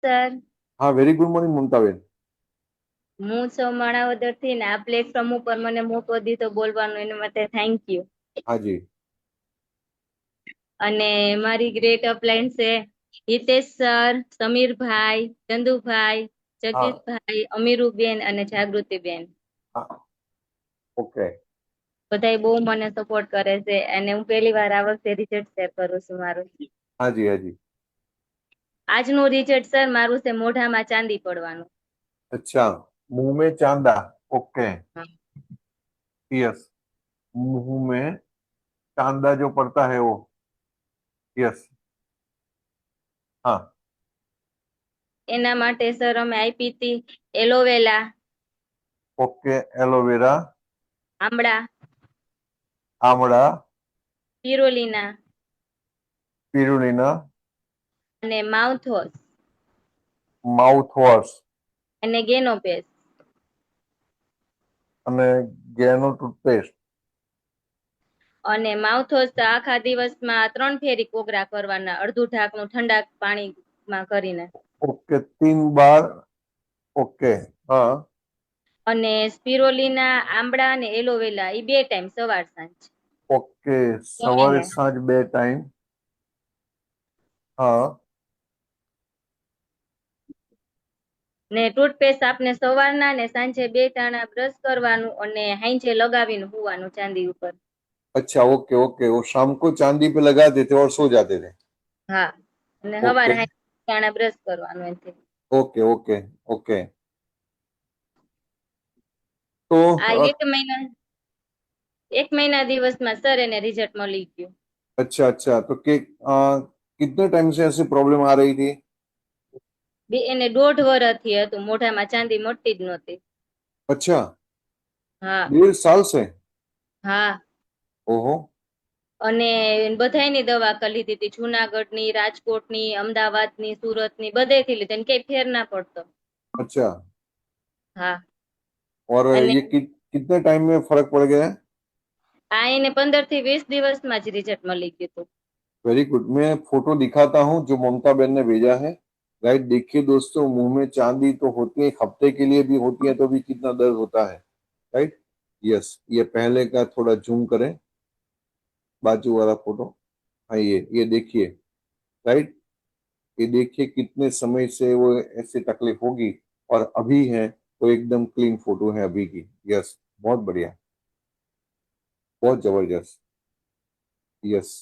Sir, हाँ very good morning Mamtaben. હું છું માણાવદરથી ને આ પ્લેટફોર્મ ઉપર મને મોકો દીધો બોલવાનો એના માટે થેન્ક યુ. हाँ जी અને મારી ગ્રેટ અપલાઇન છે હિતેશ સર, સમીરભાઈ, ચંદુભાઈ, हाँ જગદીશભાઈ, અમીરુબેન અને જાગૃતિબેન. हाँ ओके બધાય બહુ મને સપોર્ટ કરે છે અને હું પહેલી વાર આ વખતે રિઝલ્ટ શેર કરું છું મારું. हाँ जी આજનું રિઝલ્ટ સર મારું છે મોઢામાં ચાંદી પડવાનું. अच्छा मुंह में चांदा ओके હા. यस मुंह में चांदा जो पड़ता है वो यस हाँ એના માટે સર અમે આપી હતી એલોવેલા, ओके एलोवेरा આમળા, आमड़ा સ્પિરુલિના स्पिरुलिना અને માઉથવોશ माउथ वॉश અને ગેનોપેસ. અને ગેનો ટૂથપેસ્ટ અને માઉથવોશ આખા દિવસમાં 3 ફેરી કોગળા કરવાના, અડધું ઢાંકણું ઠંડા પાણીમાં કરીને. ओके 3 बार ओके हाँ અને સ્પિરોલિના, આમળા અને એલોવેલા એ 2 ટાઈમ સવાર સાંજ ओके सवारे જમીને. सांज 2 टाइम हाँ ને ટૂથપેસ્ટ આપને સવારના ને સાંજે 2 ટાણા બ્રશ કરવાનું અને હાંજે લગાવીને હુવાનું ચાંદી ઉપર. अच्छा ओके ओके वो शाम को चांदी पे लगा देते और सो जाते थे હા, અને ओके સવારે હાંજે ટાણા બ્રશ કરવાનું એનાથી. ओके ओके ओके तो આ 1 મહિના દિવસમાં સર એને રિઝલ્ટ મળી ગયું. अच्छा अच्छा तो कितने टाइम से ऐसी प्रॉब्लम आ रही थी એને 1.5 વર્ષથી હતું, મોઢામાં ચાંદી મળતી જ નહોતી. अच्छा હા 1.5 साल से હા. ओहो અને બધાયની દવા કરી લીધી હતી, જુનાગઢની, રાજકોટની, અમદાવાદની, સુરતની, બધેથી લીધી અને કઈ ફેર ના પડતો. अच्छा હા. और અને ये कितने टाइम में फर्क पड़ गया है આ એને 15 થી 20 દિવસમાં જ રિઝલ્ટ મળી ગયું હતું. वेरी गुड मैं फोटो दिखाता हूँ जो ममता बहन ने भेजा है राइट देखिए दोस्तों मुंह में चांदी तो होती है 1 हफ्ते के लिए भी होती है तो भी कितना दर्द होता है राइट यस ये पहले का थोड़ा जूम करें बाजू वाला फोटो हाँ ये देखिए राइट ये देखिए कितने समय से वो ऐसी तकलीफ होगी और अभी है तो एकदम क्लीन फोटो है अभी की यस बहुत बढ़िया बहुत जबरदस्त यस